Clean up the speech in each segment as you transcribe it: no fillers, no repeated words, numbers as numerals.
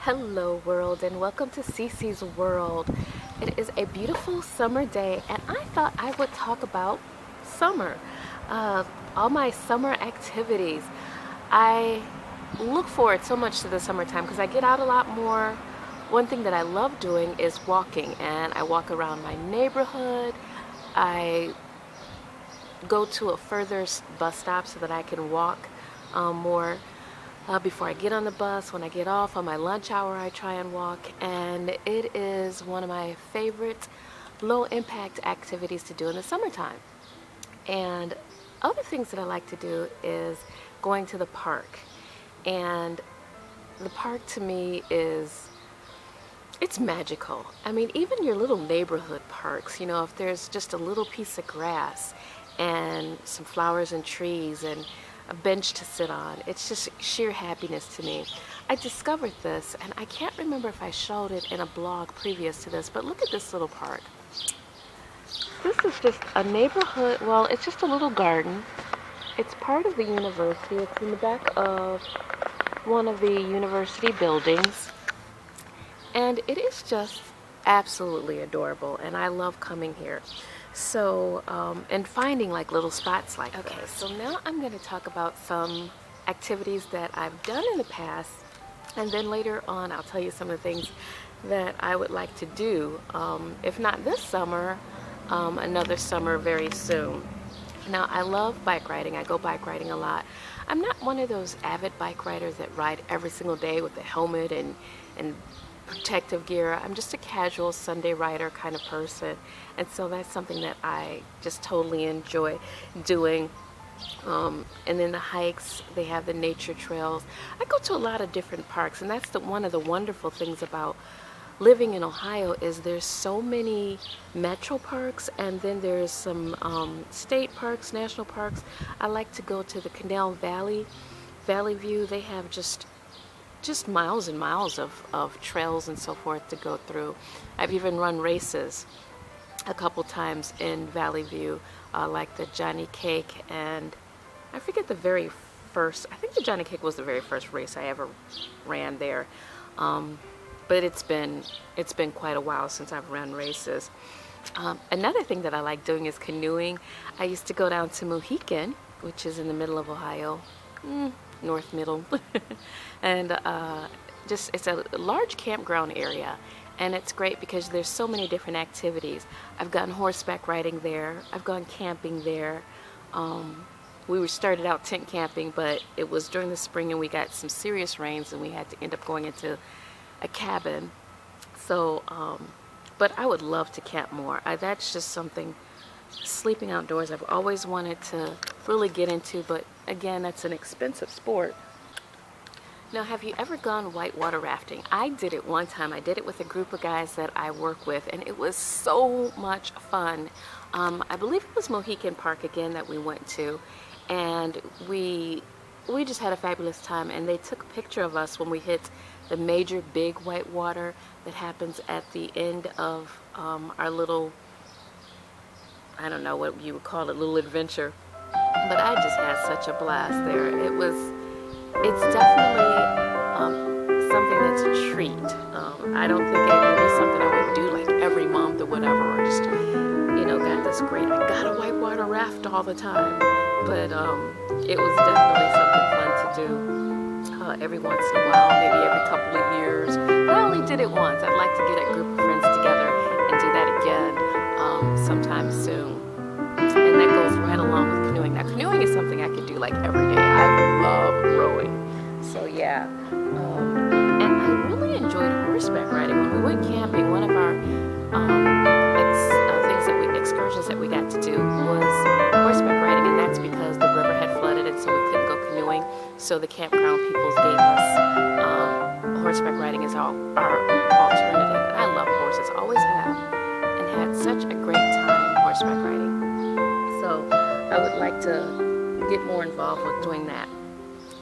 Hello world and welcome to Cece's World. It is a beautiful summer day and I thought I would talk about summer. All my summer activities. I look forward so much to the summertime because I get out a lot more. One thing that I love doing is walking, and I walk around my neighborhood. I go to a further bus stop so that I can walk more before I get on the bus. When I get off on my lunch hour, I try and walk, and it is one of my favorite low impact activities to do in the summertime. And other things that I like to do is going to the park. And the park to me it's magical. I mean, even your little neighborhood parks, if there's just a little piece of grass and some flowers and trees and a bench to sit on, it's just sheer happiness to me. I discovered this, and I can't remember if I showed it in a blog previous to this, but look at this little park. This is just a neighborhood, well, it's just a little garden. It's part of the university. It's in the back of one of the university buildings. And it is just absolutely adorable, and I love coming here. So, and finding like little spots like this. Okay, so now I'm going to talk about some activities that I've done in the past, and then later on I'll tell you some of the things that I would like to do, if not this summer, another summer very soon. Now, I love bike riding. I go bike riding a lot. I'm not one of those avid bike riders that ride every single day with a helmet and protective gear. I'm just a casual Sunday rider kind of person, and so that's something that I just totally enjoy doing. And then the hikes, they have the nature trails. I go to a lot of different parks, and that's one of the wonderful things about living in Ohio is there's so many metro parks, and then there's some state parks, national parks. I like to go to the Canal Valley View. They have just miles and miles of trails and so forth to go through. I've even run races a couple times in Valley View, like the Johnny Cake, and I forget the very first, I think the Johnny Cake was the very first race I ever ran there. But it's been quite a while since I've run races. Another thing that I like doing is canoeing. I used to go down to Mohican, which is in the middle of Ohio, north middle, and it's a large campground area, and it's great because there's so many different activities. I've gone horseback riding there. I've gone camping there. We started out tent camping, but it was during the spring and we got some serious rains and we had to end up going into a cabin. So, but I would love to camp more. That's just something, sleeping outdoors, I've always wanted to really get into, but again, that's an expensive sport. Now, have you ever gone whitewater rafting? I did it one time. I did it with a group of guys that I work with, and it was so much fun. I believe it was Mohican Park again that we went to, and we just had a fabulous time, and they took a picture of us when we hit the major big whitewater that happens at the end of our little, I don't know what you would call it, little adventure. But I just had such a blast there. It's definitely something that's a treat. I don't think it would be something I would do like every month or whatever, or just, got this great, I got a whitewater raft all the time. But it was definitely something fun to do every once in a while, maybe every couple of years. I only did it once. I'd like to get a group of friends together and do that again sometime soon. And that goes right along with canoeing. Now, canoeing is something I could do like every day. I love rowing. So yeah. And I really enjoyed horseback riding. When we went camping, one of our excursions that we got to do was horseback riding, and that's because the river had flooded and so we couldn't go canoeing. So the campground peoples gave us horseback riding as our alternative. And I love horses, always have, and had such a great time horseback riding. So I would like to get more involved with doing that.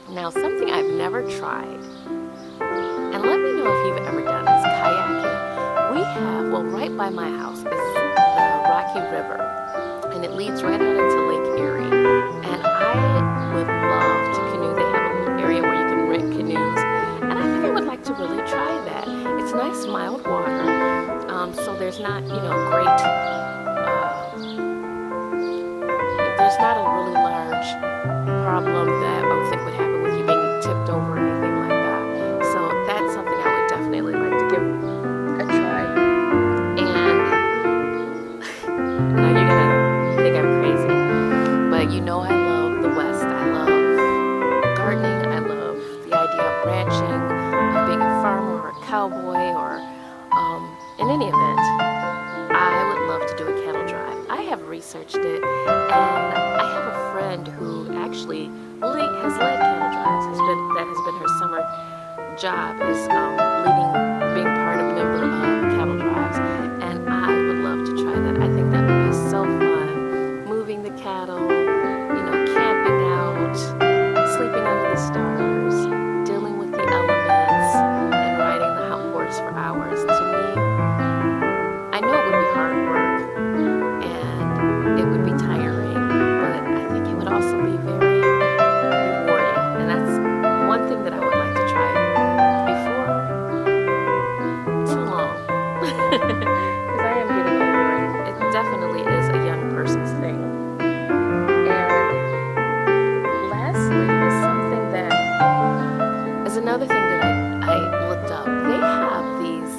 Now, something I've never tried, and let me know if you've ever done this, kayaking. We have, well, right by my house is the Rocky River, and it leads right out into Lake Erie. And I would love to canoe. They have a little area where you can rent canoes, and I think I would like to really try So there's not, great, there's not a really large problem that I would think would happen with you being tipped over or anything like that. So that's something I would definitely like to give a try. And now you're gonna think I'm crazy, but I love the West. I love gardening. I love the idea of ranching, of being a farmer or a cowboy, or in any event, I would love to do a cattle drive. I have researched it, and I have a friend who actually has led cattle drives. That has been her summer job, is being part of member of cattle drives, and I would love to try that. I think that would be so fun, moving the cattle, camping out, sleeping under the stars, dealing with the elements, and riding the horse for hours. To me, I know it would be hard work and it would be tiring, but I think it would also be very rewarding. And that's one thing that I would like to try before too long. Because I am getting older, and it definitely is a young person's thing. And lastly is something that is another thing that I looked up. They have these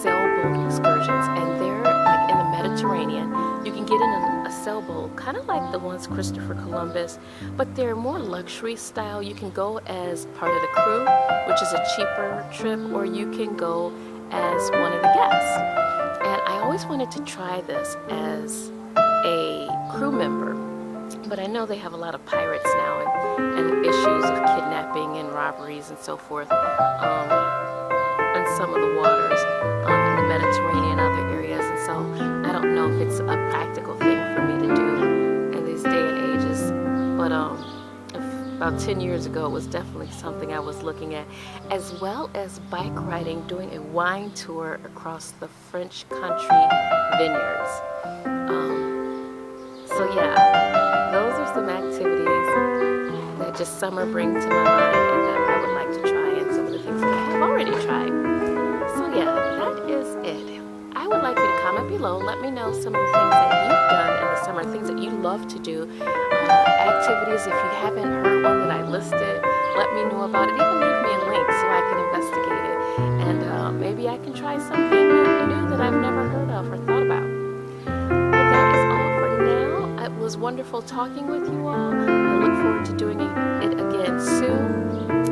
sailboat excursions, and they're like in the Mediterranean. You can get in a sailboat, kind of like the ones Christopher Columbus, but they're more luxury style. You can go as part of the crew, which is a cheaper trip, or you can go as one of the guests. And I always wanted to try this as a crew member, but I know they have a lot of pirates now and issues of kidnapping and robberies and so forth on some of the waters in the Mediterranean and other areas. And so I don't know if it's a practical thing for me to do in these day and ages. But about 10 years ago, it was definitely something I was looking at, as well as bike riding, doing a wine tour across the French country vineyards. So yeah, those are some activities that just summer brings to my mind and that I would like to try, and some of the things that I have already tried. So yeah, that is it. I would like you to comment below. Let me know some of the things that you've done in the summer, things that you love to do, activities. If you haven't heard one that I listed, let me know about it. Even leave me a link so I can investigate it, and maybe I can try something new that I've never heard of or thought about. But that is all for now. It was wonderful talking with you all. I look forward to doing it again soon.